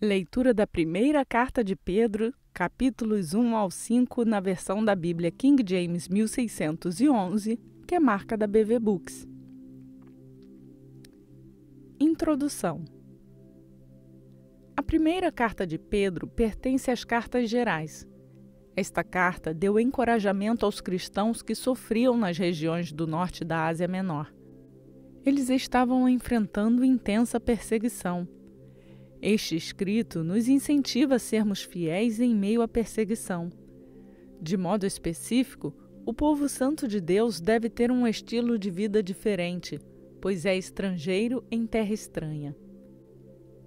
Leitura da primeira carta de Pedro, capítulos 1 ao 5, na versão da Bíblia King James 1611, que é marca da BV Books. Introdução. A primeira carta de Pedro pertence às cartas gerais. Esta carta deu encorajamento aos cristãos que sofriam nas regiões do norte da Ásia Menor. Eles estavam enfrentando intensa perseguição. Este escrito nos incentiva a sermos fiéis em meio à perseguição. De modo específico, o povo santo de Deus deve ter um estilo de vida diferente, pois é estrangeiro em terra estranha.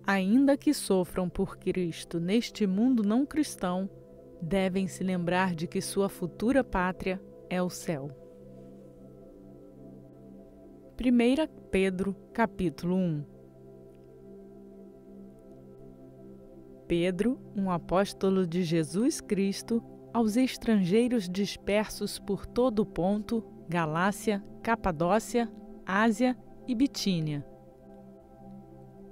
Ainda que sofram por Cristo neste mundo não cristão, devem se lembrar de que sua futura pátria é o céu. 1 Pedro, capítulo 1. Pedro, um apóstolo de Jesus Cristo, aos estrangeiros dispersos por todo o Ponto, Galácia, Capadócia, Ásia e Bitínia.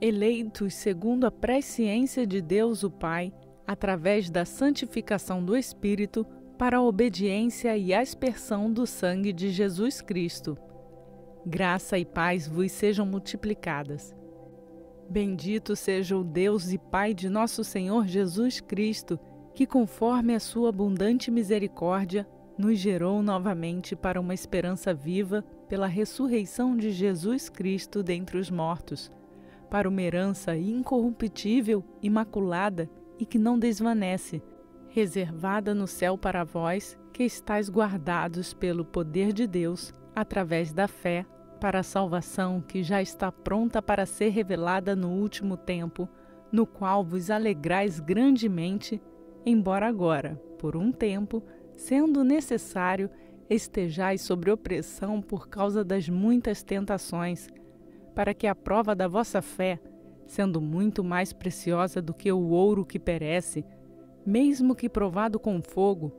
Eleitos segundo a presciência de Deus o Pai, através da santificação do Espírito, para a obediência e aspersão do sangue de Jesus Cristo. Graça e paz vos sejam multiplicadas. Bendito seja o Deus e Pai de nosso Senhor Jesus Cristo, que, conforme a sua abundante misericórdia, nos gerou novamente para uma esperança viva pela ressurreição de Jesus Cristo dentre os mortos, para uma herança incorruptível, imaculada e que não desvanece, reservada no céu para vós, que estáis guardados pelo poder de Deus, através da fé, para a salvação que já está pronta para ser revelada no último tempo, no qual vos alegrais grandemente, embora agora, por um tempo, sendo necessário, estejais sob opressão por causa das muitas tentações, para que a prova da vossa fé, sendo muito mais preciosa do que o ouro que perece, mesmo que provado com fogo,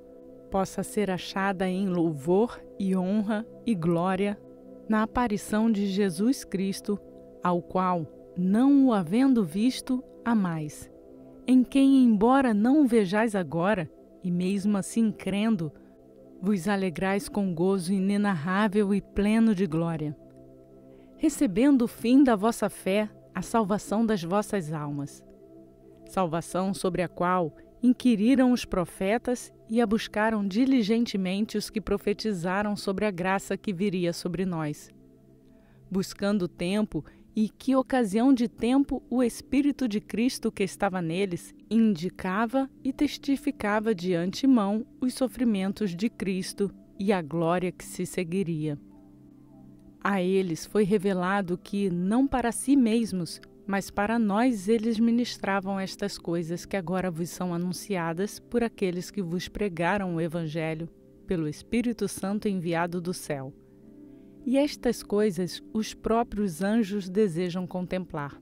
possa ser achada em louvor e honra e glória na aparição de Jesus Cristo, ao qual, não o havendo visto, amais, em quem, embora não o vejais agora, e mesmo assim crendo, vos alegrais com gozo inenarrável e pleno de glória, recebendo o fim da vossa fé, a salvação das vossas almas. Salvação sobre a qual inquiriram os profetas e a buscaram diligentemente os que profetizaram sobre a graça que viria sobre nós. Buscando tempo, e que ocasião de tempo o Espírito de Cristo que estava neles indicava e testificava de antemão os sofrimentos de Cristo e a glória que se seguiria. A eles foi revelado que, não para si mesmos, mas para nós eles ministravam estas coisas que agora vos são anunciadas por aqueles que vos pregaram o Evangelho, pelo Espírito Santo enviado do céu. E estas coisas os próprios anjos desejam contemplar.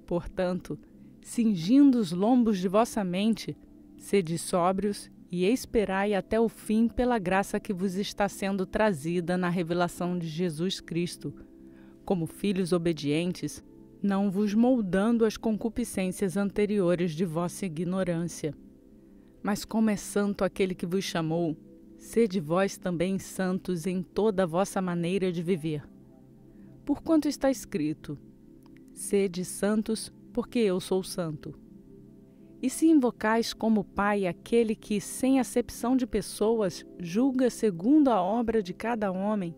Portanto, cingindo os lombos de vossa mente, sede sóbrios e esperai até o fim pela graça que vos está sendo trazida na revelação de Jesus Cristo, como filhos obedientes, não vos moldando as concupiscências anteriores de vossa ignorância. Mas como é santo aquele que vos chamou, sede vós também santos em toda a vossa maneira de viver. Porquanto está escrito: sede santos, porque eu sou santo. E se invocais como Pai aquele que, sem acepção de pessoas, julga segundo a obra de cada homem,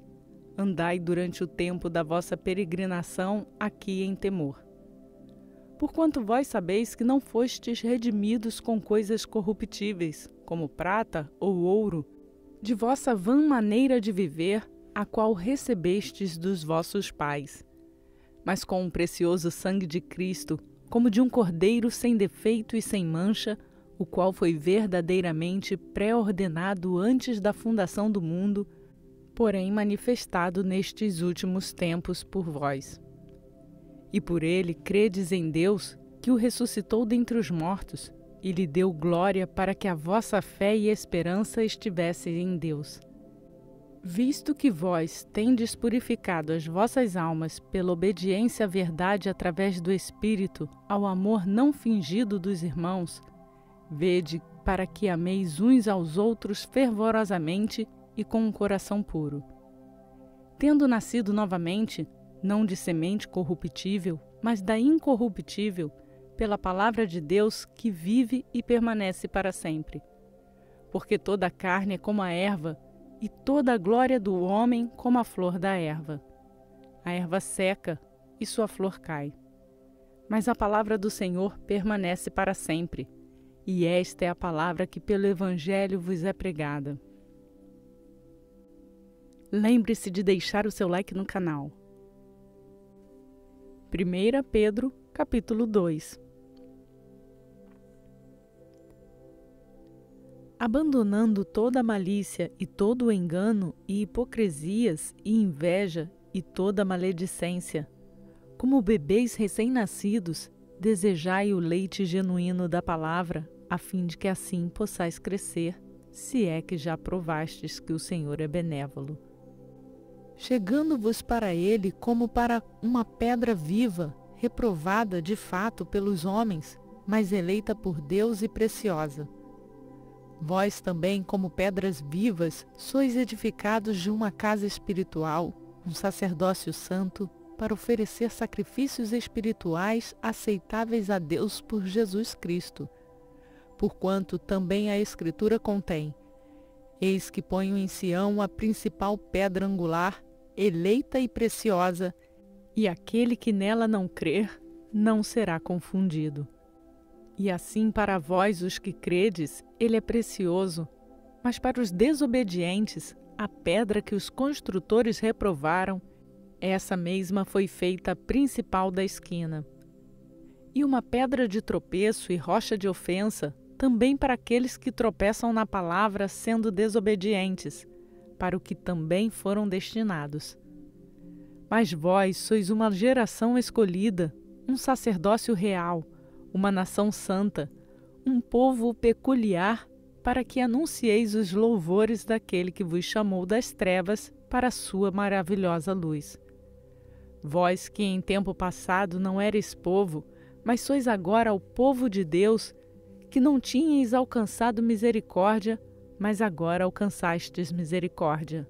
andai durante o tempo da vossa peregrinação aqui em temor. Porquanto vós sabeis que não fostes redimidos com coisas corruptíveis, como prata ou ouro, de vossa vã maneira de viver, a qual recebestes dos vossos pais, mas com o precioso sangue de Cristo, como de um cordeiro sem defeito e sem mancha, o qual foi verdadeiramente pré-ordenado antes da fundação do mundo, porém manifestado nestes últimos tempos por vós. E por ele credes em Deus, que o ressuscitou dentre os mortos, e lhe deu glória para que a vossa fé e esperança estivessem em Deus. Visto que vós tendes purificado as vossas almas pela obediência à verdade através do Espírito, ao amor não fingido dos irmãos, vede para que ameis uns aos outros fervorosamente e com um coração puro. Tendo nascido novamente, não de semente corruptível, mas da incorruptível, pela palavra de Deus que vive e permanece para sempre. Porque toda a carne é como a erva, e toda a glória do homem como a flor da erva. A erva seca e sua flor cai. Mas a palavra do Senhor permanece para sempre, e esta é a palavra que pelo Evangelho vos é pregada. Lembre-se de deixar o seu like no canal. 1 Pedro, capítulo 2. Abandonando toda a malícia e todo o engano e hipocrisias e inveja e toda maledicência, como bebês recém-nascidos, desejai o leite genuíno da palavra, a fim de que assim possais crescer, se é que já provastes que o Senhor é benévolo. Chegando-vos para ele como para uma pedra viva, reprovada de fato pelos homens, mas eleita por Deus e preciosa. Vós também, como pedras vivas, sois edificados de uma casa espiritual, um sacerdócio santo, para oferecer sacrifícios espirituais aceitáveis a Deus por Jesus Cristo. Porquanto também a Escritura contém: eis que ponho em Sião a principal pedra angular, eleita e preciosa, e aquele que nela não crer, não será confundido. E assim para vós os que credes, ele é precioso, mas para os desobedientes, a pedra que os construtores reprovaram, essa mesma foi feita a principal da esquina. E uma pedra de tropeço e rocha de ofensa, também para aqueles que tropeçam na palavra sendo desobedientes, para o que também foram destinados. Mas vós sois uma geração escolhida, um sacerdócio real, uma nação santa, um povo peculiar, para que anuncieis os louvores daquele que vos chamou das trevas para a sua maravilhosa luz. Vós que em tempo passado não erais povo, mas sois agora o povo de Deus, que não tinhais alcançado misericórdia, mas agora alcançastes misericórdia.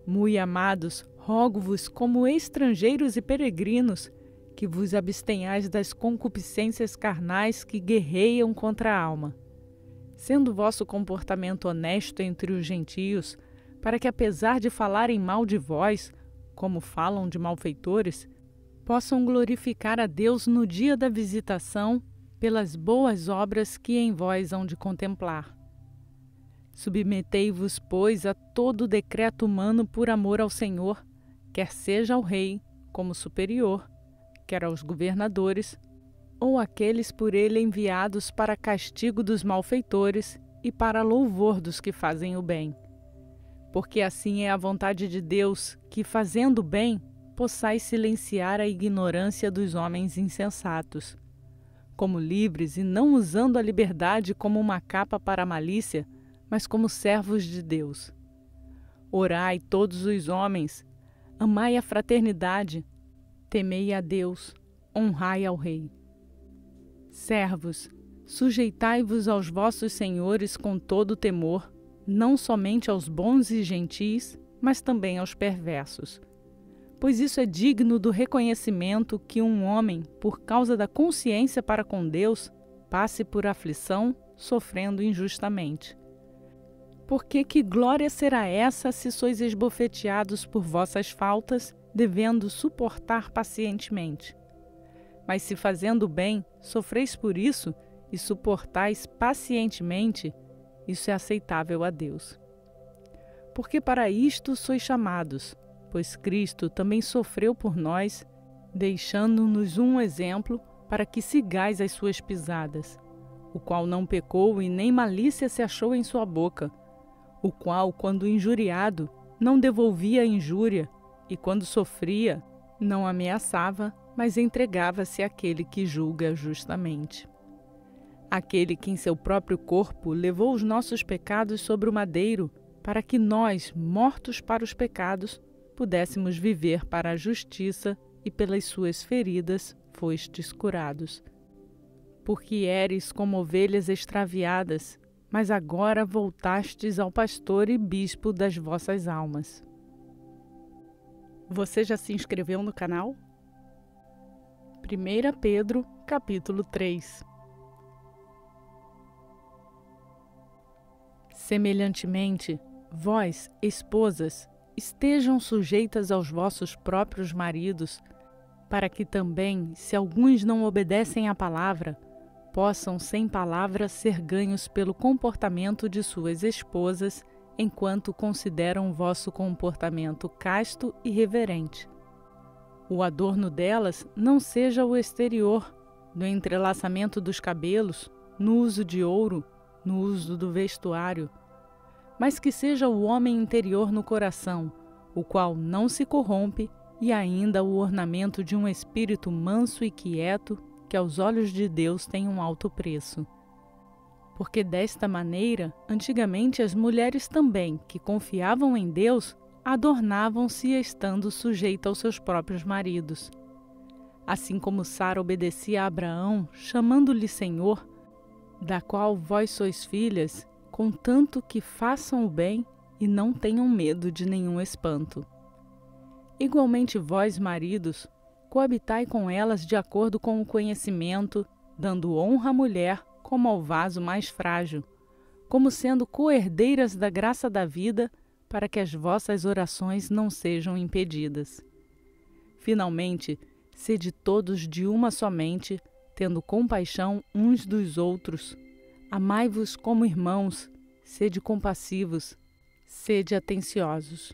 Mui amados, rogo-vos como estrangeiros e peregrinos, que vos abstenhais das concupiscências carnais que guerreiam contra a alma. Sendo vosso comportamento honesto entre os gentios, para que apesar de falarem mal de vós, como falam de malfeitores, possam glorificar a Deus no dia da visitação pelas boas obras que em vós hão de contemplar. Submetei-vos, pois, a todo o decreto humano por amor ao Senhor, quer seja ao rei como superior, quer aos governadores, ou aqueles por ele enviados para castigo dos malfeitores e para louvor dos que fazem o bem. Porque assim é a vontade de Deus, que, fazendo o bem, possais silenciar a ignorância dos homens insensatos. Como livres e não usando a liberdade como uma capa para a malícia, mas como servos de Deus. Orai todos os homens, amai a fraternidade, temei a Deus, honrai ao Rei. Servos, sujeitai-vos aos vossos senhores com todo temor, não somente aos bons e gentis, mas também aos perversos. Pois isso é digno do reconhecimento que um homem, por causa da consciência para com Deus, passe por aflição, sofrendo injustamente. Porque que glória será essa se sois esbofeteados por vossas faltas, devendo suportar pacientemente? Mas se fazendo bem, sofreis por isso e suportais pacientemente, isso é aceitável a Deus. Porque para isto sois chamados, pois Cristo também sofreu por nós, deixando-nos um exemplo para que sigais as suas pisadas, o qual não pecou e nem malícia se achou em sua boca, o qual, quando injuriado, não devolvia a injúria, e quando sofria, não ameaçava, mas entregava-se àquele que julga justamente. Aquele que em seu próprio corpo levou os nossos pecados sobre o madeiro, para que nós, mortos para os pecados, pudéssemos viver para a justiça, e pelas suas feridas fostes curados. Porque eres como ovelhas extraviadas, mas agora voltastes ao pastor e bispo das vossas almas. Você já se inscreveu no canal? 1 Pedro, capítulo 3. Semelhantemente, vós, esposas, estejam sujeitas aos vossos próprios maridos, para que também, se alguns não obedecem à palavra, possam sem palavra ser ganhos pelo comportamento de suas esposas, enquanto consideram o vosso comportamento casto e reverente. O adorno delas não seja o exterior, no entrelaçamento dos cabelos, no uso de ouro, no uso do vestuário, mas que seja o homem interior no coração, o qual não se corrompe, e ainda o ornamento de um espírito manso e quieto, que aos olhos de Deus tem um alto preço. Porque desta maneira, antigamente as mulheres também, que confiavam em Deus, adornavam-se estando sujeitas aos seus próprios maridos. Assim como Sara obedecia a Abraão, chamando-lhe Senhor, da qual vós sois filhas, contanto que façam o bem e não tenham medo de nenhum espanto. Igualmente vós, maridos, coabitai com elas de acordo com o conhecimento, dando honra à mulher como ao vaso mais frágil, como sendo co-herdeiras da graça da vida, para que as vossas orações não sejam impedidas. Finalmente, sede todos de uma só mente, tendo compaixão uns dos outros. Amai-vos como irmãos, sede compassivos, sede atenciosos.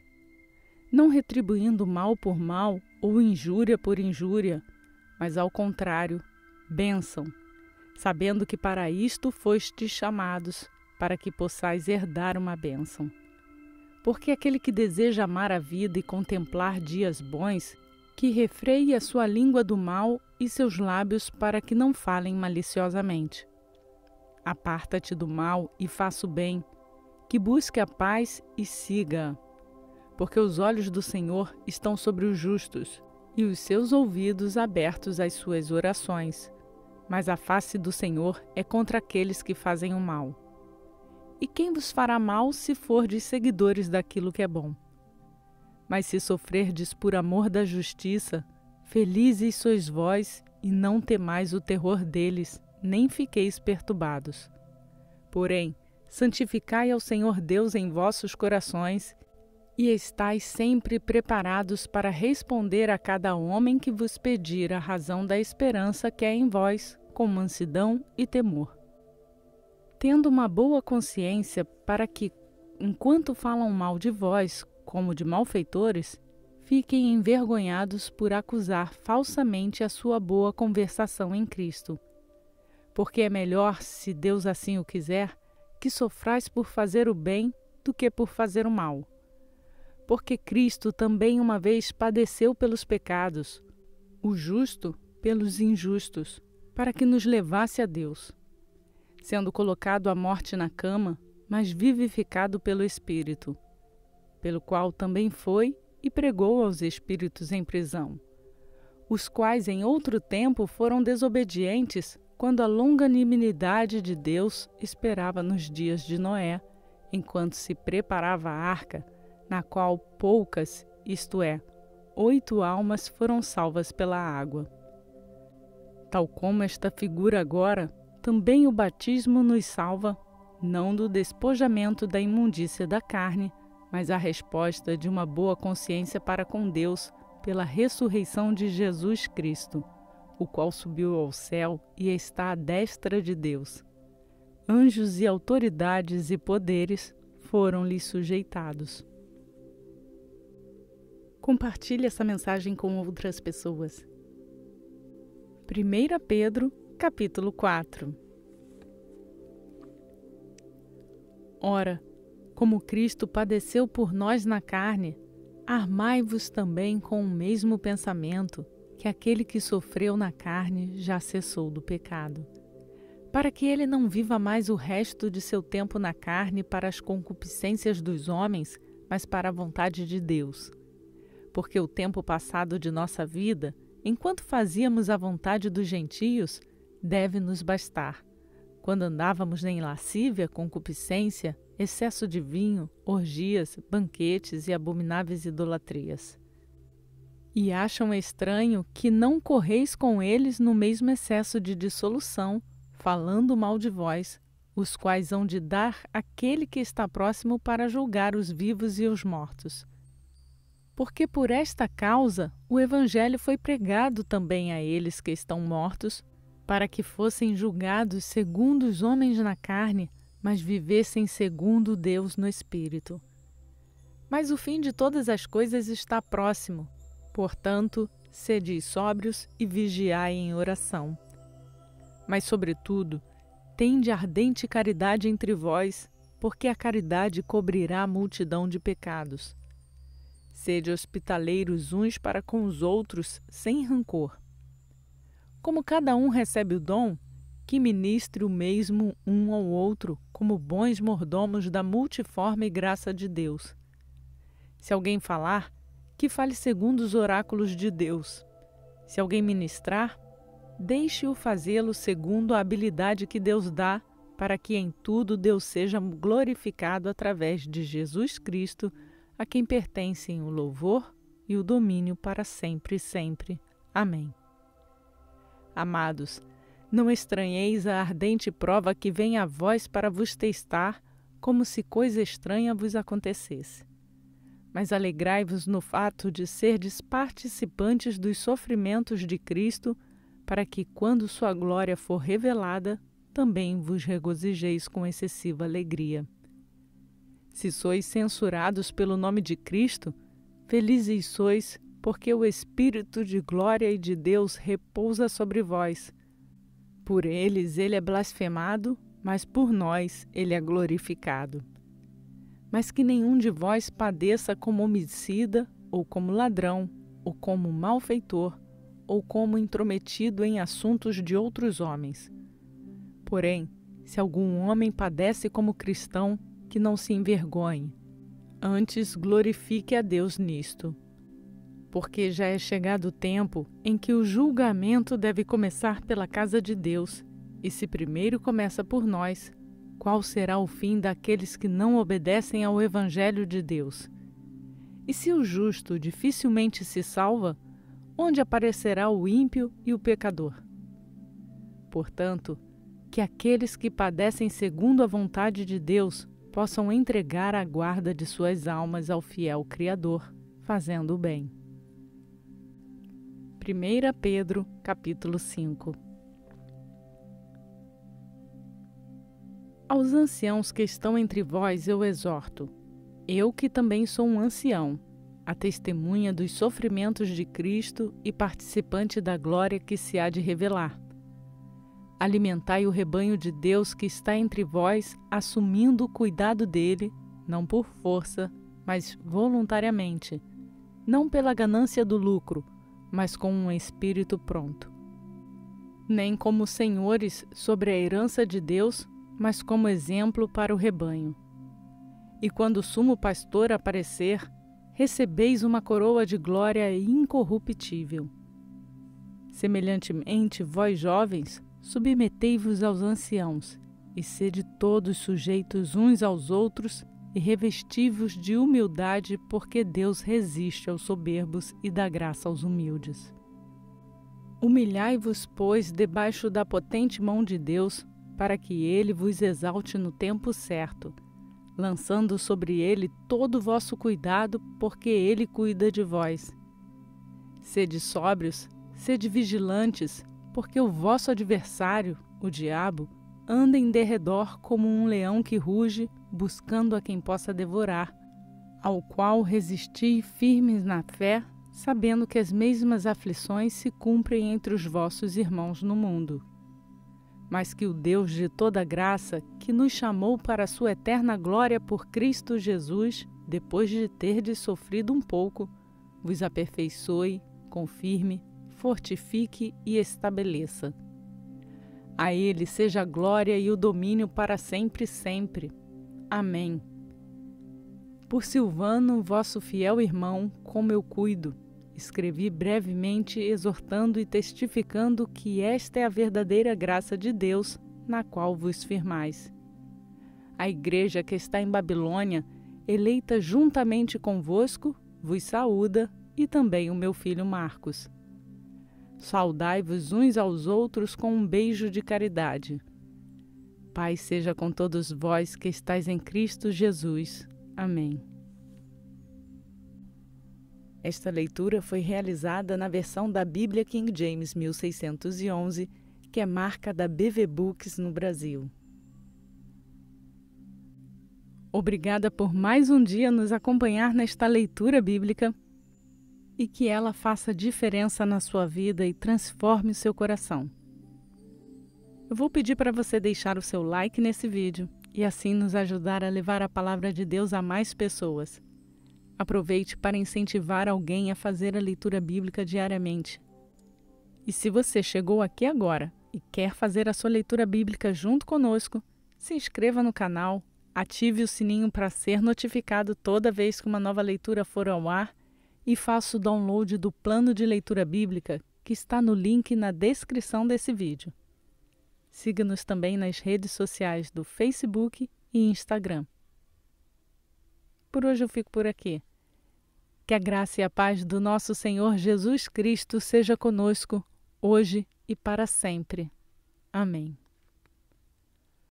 Não retribuindo mal por mal ou injúria por injúria, mas ao contrário, bênção, sabendo que para isto fostes chamados, para que possais herdar uma bênção. Porque aquele que deseja amar a vida e contemplar dias bons, que refreie a sua língua do mal e seus lábios para que não falem maliciosamente. Aparta-te do mal e faça o bem, que busque a paz e siga-a. Porque os olhos do Senhor estão sobre os justos, e os seus ouvidos abertos às suas orações. Mas a face do Senhor é contra aqueles que fazem o mal. E quem vos fará mal se fordes seguidores daquilo que é bom? Mas se sofrerdes por amor da justiça, felizes sois vós, e não temais o terror deles, nem fiqueis perturbados. Porém, santificai ao Senhor Deus em vossos corações, e estais sempre preparados para responder a cada homem que vos pedir a razão da esperança que é em vós, com mansidão e temor. Tendo uma boa consciência para que, enquanto falam mal de vós, como de malfeitores, fiquem envergonhados por acusar falsamente a sua boa conversação em Cristo. Porque é melhor, se Deus assim o quiser, que sofrais por fazer o bem do que por fazer o mal. Porque Cristo também uma vez padeceu pelos pecados, o justo pelos injustos, para que nos levasse a Deus, sendo colocado à morte na cama, mas vivificado pelo Espírito, pelo qual também foi e pregou aos espíritos em prisão, os quais em outro tempo foram desobedientes, quando a longanimidade de Deus esperava nos dias de Noé, enquanto se preparava a arca, na qual poucas, isto é, 8 almas foram salvas pela água. Tal como esta figura agora, também o batismo nos salva, não do despojamento da imundícia da carne, mas a resposta de uma boa consciência para com Deus pela ressurreição de Jesus Cristo, o qual subiu ao céu e está à destra de Deus. Anjos e autoridades e poderes foram-lhe sujeitados. Compartilhe essa mensagem com outras pessoas. 1 Pedro, capítulo 4. Ora, como Cristo padeceu por nós na carne, armai-vos também com o mesmo pensamento, que aquele que sofreu na carne já cessou do pecado, para que ele não viva mais o resto de seu tempo na carne para as concupiscências dos homens, mas para a vontade de Deus. Porque o tempo passado de nossa vida, enquanto fazíamos a vontade dos gentios, deve nos bastar, quando andávamos em lascívia, concupiscência, excesso de vinho, orgias, banquetes e abomináveis idolatrias. E acham estranho que não correis com eles no mesmo excesso de dissolução, falando mal de vós, os quais hão de dar aquele que está próximo para julgar os vivos e os mortos. Porque por esta causa o Evangelho foi pregado também a eles que estão mortos, para que fossem julgados segundo os homens na carne, mas vivessem segundo Deus no Espírito. Mas o fim de todas as coisas está próximo. Portanto, sede sóbrios e vigiai em oração. Mas, sobretudo, tende ardente caridade entre vós, porque a caridade cobrirá a multidão de pecados. Sede hospitaleiros uns para com os outros, sem rancor. Como cada um recebe o dom, que ministre o mesmo um ao outro, como bons mordomos da multiforme graça de Deus. Se alguém falar, que fale segundo os oráculos de Deus. Se alguém ministrar, deixe-o fazê-lo segundo a habilidade que Deus dá, para que em tudo Deus seja glorificado através de Jesus Cristo, a quem pertencem o louvor e o domínio para sempre e sempre. Amém. Amados, não estranheis a ardente prova que vem a vós para vos testar, como se coisa estranha vos acontecesse. Mas alegrai-vos no fato de serdes participantes dos sofrimentos de Cristo, para que, quando sua glória for revelada, também vos regozijeis com excessiva alegria. Se sois censurados pelo nome de Cristo, felizes sois, porque o Espírito de glória e de Deus repousa sobre vós. Por eles ele é blasfemado, mas por nós ele é glorificado. Mas que nenhum de vós padeça como homicida, ou como ladrão, ou como malfeitor, ou como intrometido em assuntos de outros homens. Porém, se algum homem padece como cristão, que não se envergonhe, antes glorifique a Deus nisto. Porque já é chegado o tempo em que o julgamento deve começar pela casa de Deus, e se primeiro começa por nós, qual será o fim daqueles que não obedecem ao Evangelho de Deus? E se o justo dificilmente se salva, onde aparecerá o ímpio e o pecador? Portanto, que aqueles que padecem segundo a vontade de Deus possam entregar a guarda de suas almas ao fiel Criador, fazendo o bem. 1 Pedro, capítulo 5. Aos anciãos que estão entre vós eu exorto, eu que também sou um ancião, a testemunha dos sofrimentos de Cristo e participante da glória que se há de revelar. Alimentai o rebanho de Deus que está entre vós, assumindo o cuidado dele, não por força, mas voluntariamente, não pela ganância do lucro, mas com um espírito pronto. Nem como senhores sobre a herança de Deus, mas como exemplo para o rebanho. E quando o sumo pastor aparecer, recebeis uma coroa de glória incorruptível. Semelhantemente, vós jovens, submetei-vos aos anciãos, e sede todos sujeitos uns aos outros, e revesti-vos de humildade, porque Deus resiste aos soberbos e dá graça aos humildes. Humilhai-vos, pois, debaixo da potente mão de Deus, para que ele vos exalte no tempo certo, lançando sobre ele todo o vosso cuidado, porque ele cuida de vós. Sede sóbrios, sede vigilantes, porque o vosso adversário, o diabo, anda em derredor como um leão que ruge, buscando a quem possa devorar, ao qual resisti firmes na fé, sabendo que as mesmas aflições se cumprem entre os vossos irmãos no mundo. Mas que o Deus de toda graça, que nos chamou para a sua eterna glória por Cristo Jesus, depois de terdes sofrido um pouco, vos aperfeiçoe, confirme, fortifique e estabeleça. A Ele seja a glória e o domínio para sempre e sempre. Amém. Por Silvano, vosso fiel irmão, como eu cuido, escrevi brevemente exortando e testificando que esta é a verdadeira graça de Deus, na qual vos firmais. A igreja que está em Babilônia, eleita juntamente convosco, vos saúda, e também o meu filho Marcos. Saudai-vos uns aos outros com um beijo de caridade. Paz seja com todos vós que estáis em Cristo Jesus. Amém. Esta leitura foi realizada na versão da Bíblia King James 1611, que é marca da BV Books no Brasil. Obrigada por mais um dia nos acompanhar nesta leitura bíblica e que ela faça diferença na sua vida e transforme o seu coração. Eu vou pedir para você deixar o seu like nesse vídeo e assim nos ajudar a levar a palavra de Deus a mais pessoas. Aproveite para incentivar alguém a fazer a leitura bíblica diariamente. E se você chegou aqui agora e quer fazer a sua leitura bíblica junto conosco, se inscreva no canal, ative o sininho para ser notificado toda vez que uma nova leitura for ao ar e faça o download do plano de leitura bíblica que está no link na descrição desse vídeo. Siga-nos também nas redes sociais do Facebook e Instagram. Por hoje eu fico por aqui. Que a graça e a paz do nosso Senhor Jesus Cristo seja conosco, hoje e para sempre. Amém.